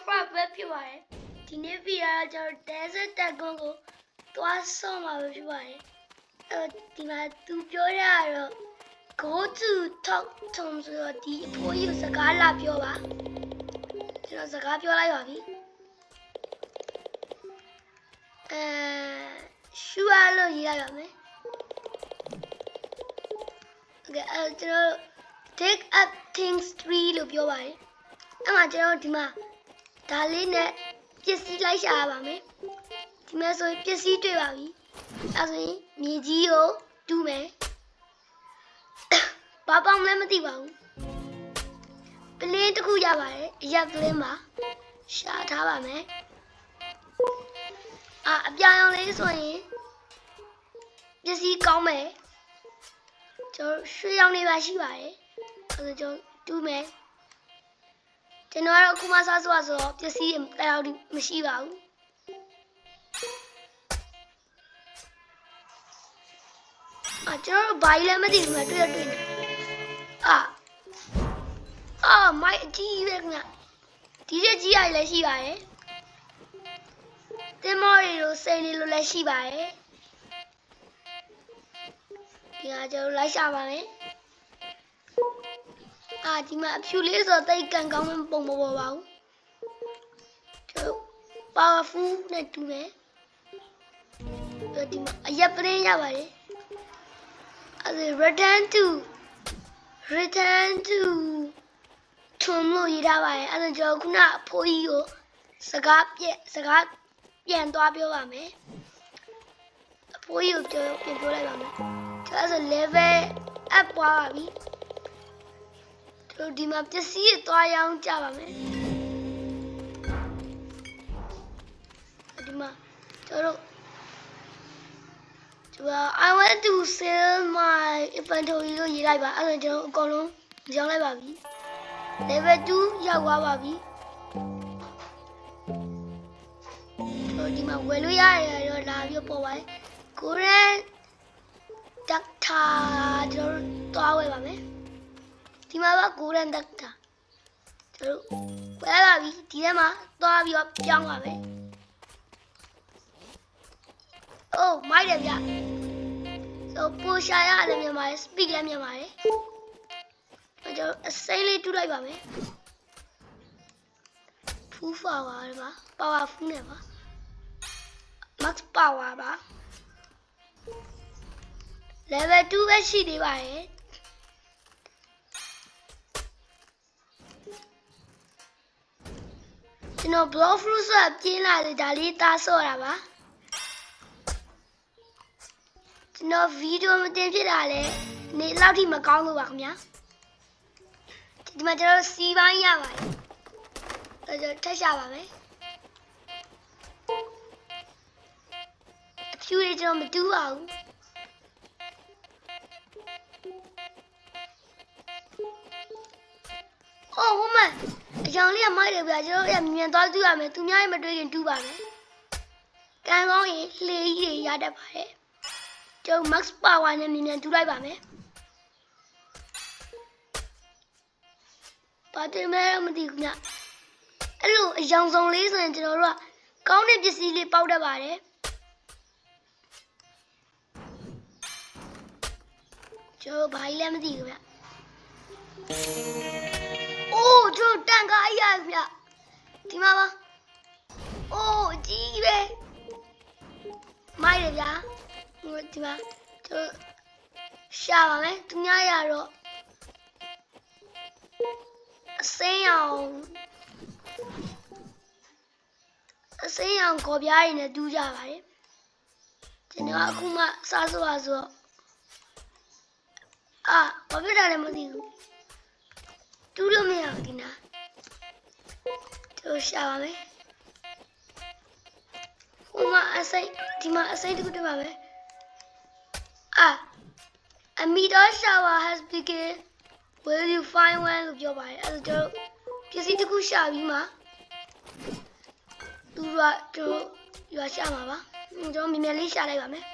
frog ပဲဖြစ်ပါတယ်ဒီနေ့ဗီဒီယိုကကျွန်တော် desert dragon ကိုသွားဆော့မှာပဲဖြစ်ပါတယ်ဒီမှာသူပြောရတော့ go to talk to ဆိုတော့ဒီအဖိုးကြီးစကားလာပြောပါကျွန်တော်စကားပြောလိုက်ပါပြီရှူရလို့ရေးလိုက်ပါမယ်ကျွန်တော် take up things 3လို့ပြောပါတယ်အဲ့မှာကျွန်တော်ဒီမှာဒါလေးနဲ့ပစ္စည်းလိုက်ရှာရပါမယ်ဒီမှာဆိုရင်ပစ္စည်းတွေ့ပါပြီအဲ့ဆိုရင်မြေကြီးကိုတူးမယ်ဘာပေါင်းလဲမသိပါဘူးပလင်းတစ်ခုရပါတယ်အရက်ပလင်းပါရှာထားပါမယ်အပြာရောင်လေးဆိုရင်ပစ္စည်းကောင်းမယ်ကျွန်တော်ရွှေရောင်တွေပါရှိပါတယ်အဲ့ဒါကျွန်တော်တူးမယ်ကျွန်တော်ကတော့အခုမှစားဆိုတော့ပစ္စည်းတရားတော်မရှိပါဘူးကျွန်တော်ဘာကြီးလဲမသိဘူးမတွေ့နေမိုက်အကြီးပဲခင်ဗျဒီချက်ကြီးရလည်းရှိပါတယ်တင်မော်ရီတို့စိန်လေးလိုလည်းရှိပါတယ်ဒီကကျွန်တော်လိုက်ရှာပါမယ်ဒီမှာအဖြူလေးဆိုတော့တိတ်ကန်ကောင်းပုံမပေါ်ပါဘူးကျွန်တော် powerful နဲ့တူမယ်ဒီမှာအရက်ပရင်းရပါတယ်return to ထုံလို့ရထားပါတယ်အဲ့ဒါကျွန်တော်ခုနအဖိုးကြီးကိုစကားပြန်သွားပြောပါမယ်အဖိုးကြီးကိုပြန်ပြောလိုက်ပါမယ်ကျွန်တော်ဆို level up ပွားပါပြီတို့ဒီမှာပစ္စည်းသွားရောင်းကြပါမယ်ဒီမှာကျွန်တော်I want to sell my inventory လို့ရေးလိုက်ပါအဲ့ဒါကျွန်တော်အကုန်လုံးရောင်းလိုက်ပါပြီ level 2ရောက်သွားပါပြီဒီမှာဝယ်လို့ရတယ်တော့လာပြီးပေါ်ပါတယ် Korean Doctor ကျွန်တော်သွားဝယ်ပါမယ်ဒီမှာပါ Korean Doctor ကျွန်တော်ဝယ်ပါပြီဒီထဲမှာသွားပြီးတော့ပြောင်းပါမယ်မိုက်တယ်ဗျဆိုပိုရှာရလည်းမြန်ပါတယ် speed လည်းမြန်ပါတယ်ကျွန်တော်အစိမ်းလေးတူးလိုက်ပါမယ် full power ပါ powerful နဲ့ပါ max power ပါ level 2ပဲရှိသေးပါတယ်ကျွန်တော် block fruit ဆိုတာပြင်းလာတယ်ဒါလေးသားဆော့တာပါကျွန်တော်ဗီဒီယိုမတင်ဖြစ်တာလဲနေလောက်ထိမကောင်းလို့ပါခင်ဗျာဒီမှာကျွန်တော်စီပိုင်းရပါတယ်ကျွန်တော်ထက်ရှာပါမယ်အဖြူတွေကျွန်တော်မတူးပါဘူးဟိုမအကြောင်လေးကမိုက်တယ်ဗျာကျွန်တော်ရမြန်သွားတူးရမယ်သူများရင်မတွေ့ရင်တူးပါမယ်ကံကောင်းရင်လှေကြီးတွေရတတ်ပါတယ်ကျွန်တော် max power နဲ့မြန်တူးလိုက်ပါမယ်ဘာတင်မဲမသိဘူးညအဲ့လိုအယောင်ဆောင်လေးဆိုရင်ကျွန်တော်တို့ကကောင်းတဲ့ပစ္စည်းလေးပေါက်တတ်ပါတယ်ကျွန်တော်ဘာကြီးလဲမသိဘူးဗျကျွန်တော်တန်ကားရဗျဒီမှာပါအကြီးပဲမိုက်တယ်ဗျာဒီမှာကျွန်တော်ရှာပါမယ်သူများရတော့အစိမ်းအောင်ခေါ်ပြားရည်နဲ့တူးကြပါတယ်ကျွန်တော်အခုမှစားဆိုပါဆိုတော့ဘာဖြစ်တာလဲမသိဘူးတူးလို့မရဘူးဒီနာကျွန်တော်ရှာပါမယ်ဟိုမှာဒီမှာအစိမ်းတစ်ခုတွေ့ပါမယ်A meteor shower has begun. Will you find one လို့ပြောပါတယ်အဲ့ဒါကျွန်တော်ပစ္စည်းတစ်ခုရှာပြီးမှသူကကျွန်တော်ရွာရှာမှာပါကျွန်တော်မြင်မြန်လေးရှာလိုက်ပါမယ်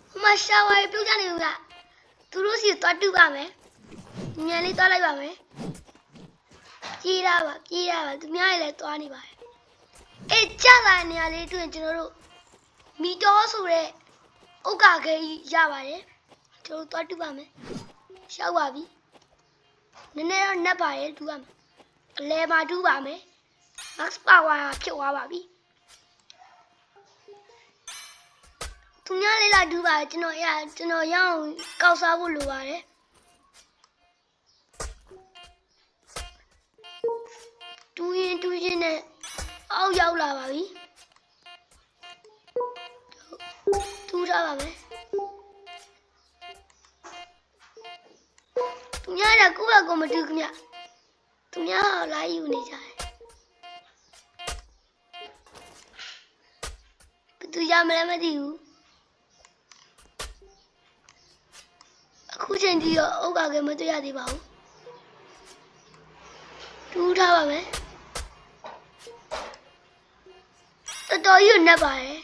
ဟိုမှာ shower ပြုတ်ကြနေဘူးက သူတို့စီသွားတူပါမယ်ညံလေးသွားလိုက်ပါမယ်ပြေးတာပါသူများလည်းသွားနေပါတယ်အေးကြလာနေရလေးတွေ့ကျွန်တော်တို့မီတော်ဆိုတဲ့ဥက္ကာခဲကြီးရပါတယ်ကျွန်တော်သွားတူပါမယ်ရှောက်ပါပြီနည်းနည်းတော့နှက်ပါရဲ့တူပါမယ်အလဲမှာတူပါမယ် max power ဖြစ်သွားပါပြီသူများလေးလာတူပါကျွန်တော်ရအောင်ကောက်စားဖို့လိုပါတယ်တူရင်နဲ့အောက်ရောက်လာပါပြီတူထားပါမယ်သူများကကိုယ့်ဘက်ကိုမတူခင်ဗျသူများလာယူနေကြတယ်ဘယ်သူရမလဲမသိဘူးအခုချိန်ထိတော့အုတ်ကကမတွေ့ရသေးပါဘူးတူထားပါမယ်တော်တော်ကြီးနဲ့ပါတယ်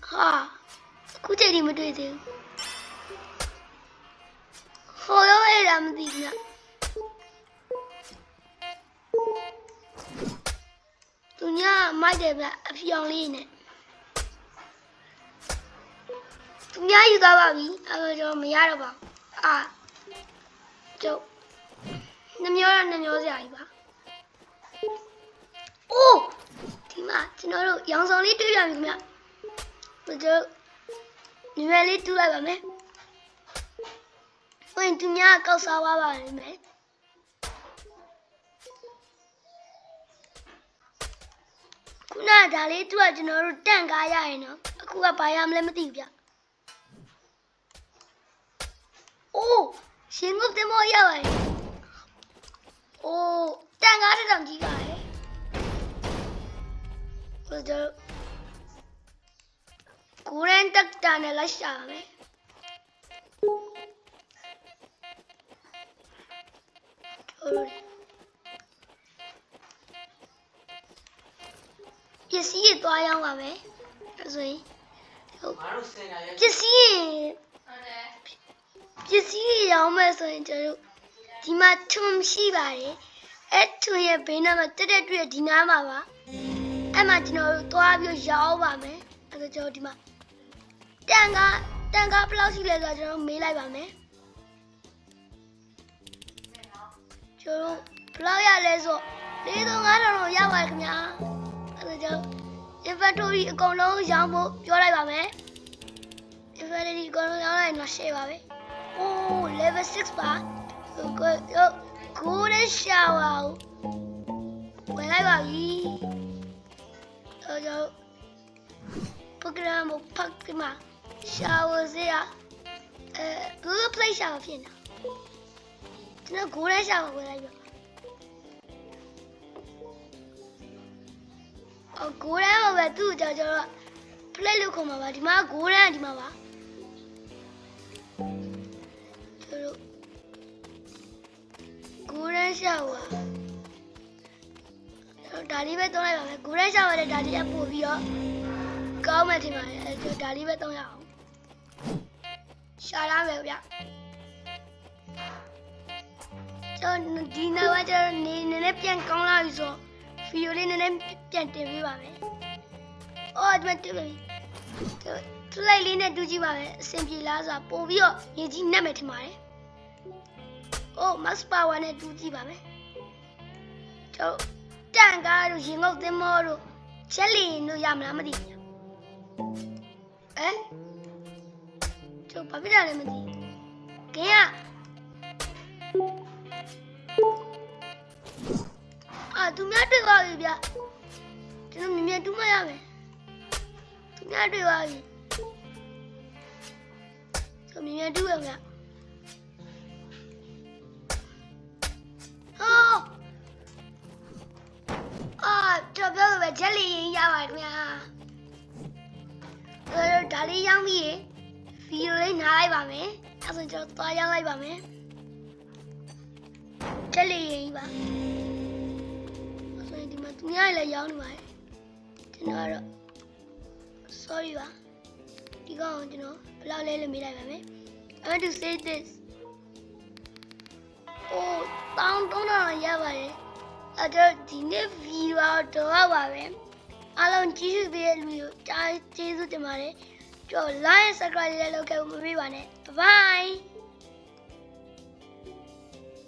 ဟာအခုချိန်ထိမတွေ့သေးဘူးဟောရောရတာမသိဘူးနော်သူညာမိုက်တယ်ဗျအဖြောင်လေးနဲ့သူညာယူသွားပါပြီအဲ့တော့ကျွန်တော်မရတော့ပါဘူးကျုပ်နှမျောစရာကြီးပါအိုးဒီမှာကျွန်တော်တို့ရောင်စုံလေးတွေ့ပြန်ပြီခင်ဗျကျွန်တော်ညီမလေးတူလိုက်ပါမယ်ဝင်သူများကောက်စားသွားပါလိမ့်မယ်ခုနကဒါလေးသူကကျွန်တော်တို့တန့်ကားရရင်နော်အခုကဘာရမလဲမသိဘူးဗျအိုးရှင်ငုတ်တင်မောရပါတယ်အိုးတန့်ကားတောင်ကြီးပါတယ်ဟိုတော့ကိုရန်တက်တာနဲ့လိုက်ရှာမယ်ပစ္စည်းသွားရောင်းပါမယ်အဲ့ဆိုရင်ပစ္စည်းရောင်းမယ်ဆိုရင်ကျွန်တော်ဒီမှာထုံရှိပါတယ်အဲ့ထုံရဲ့ဘေးနားမှာတက်တက်တွေ့ဒီနားမှာပါအဲ့မှာကျွန်တော်တို့သွားပြီးရောင်းပါမယ်အဲ့ဒါကျွန်တော်ဒီမှာတန်ကားဘယ်လောက်ရှိလဲဆိုတော့ကျွန်တော်မေးလိုက်ပါမယ်ကျွန်တော်ဘယ်လောက်ရလဲဆို4,500တော့ရပါတယ်ခင်ဗျာအဲ့ဒါကြောင့် inventory အကုန်လုံးရောင်းဖို့ပြောလိုက်ပါမယ် inventory အကုန်လုံးရောင်းလိုက်ရင်တော့ share ပါပဲအိုး level 6ပါကိုရရှာဝါဝင်လိုက်ပါပြီအဲ့ဒါကြောင့် program ကိုဖတ်ပြီးမှရှာဝစေရGoogle Play ရှာဖြစ်နေတာကျွန်တော်ကိုရရှာဝဝင်လိုက်ပါကိုရမ်းပဲသူ့ကြောင့်ကျွန်တော် play လို့ခေါ်မှာပါဒီမှာကိုရမ်းဒီမှာပါကျွန်တော်ကိုရမ်းရှာဝါဒါလေးပဲသုံးလိုက်ပါမယ်ကိုရမ်းရှာဝါလည်းဒါလေးအပို့ပြီးတော့ကောင်းမှထင်ပါတယ်အဲဒါလေးပဲသုံးရအောင်ရှာရမယ်ဗျကျွန်တော်ဒီနောက်ကျတော့နေနဲ့ပြန်ကောင်းလာပြီဆိုဗီဒီယိုလေးနည်းနည်းပြန်တင်ပေးပါမယ်။အော်ဒီမှာတွေ့ပြီ။လိုက်လေးနဲ့တူးကြည့်ပါမယ်အဆင်ပြေလားဆိုတာပို့ပြီးတော့ရင်ကြီးနှက်မယ်ထင်ပါတယ်။အိုး max power နဲ့တူးကြည့်ပါမယ်။ကျွန်တော်တန်ကားတို့ရင်ငုတ်သင်းမောတို့ချက်လီတို့ရမလားမသိဘူး။ကျွန်တော်ဘာဖြစ်တာလဲမသိဘူး။ခင်ဗျာသူများတွေ့ပါပြီဗျကျွန်တော်မြင်တူးမရမယ်သူများတွေ့ပါပြီကျွန်တော်မြင်တူးရမယ်ကျွန်တော်ပြောပဲဂျက်လီရင်ရပါတယ်ခင်ဗျာဒါလေးရောင်းပြီးဗီဒီယိုလေးနားလိုက်ပါမယ်အဲ့ဆိုကျွန်တော်သွားရောင်းလိုက်ပါမယ်ဂျက်လီရင်ပါဒီမှာသူများလည်းရောင်းနေပါတယ်ကျွန်တော်ကတော့ sorry ပါဒီ ဒီကောင်ကျွန်တော်ဘယ်လောက်လဲလို့မေးလိုက်ပါမယ် I want to say this အိုး1300ရပါတယ်အဲ့တော့ဒီနေ့ဗီဒီယိုတော့ပါပဲအားလုံးကြည့်ရှုပေးတဲ့လူတွေကိုကျေးဇူးတင်ပါတယ်ကြော် like subscribe လည်းလုပ်ခဲ့ဖို့မမေ့ပါနဲ့ bye bye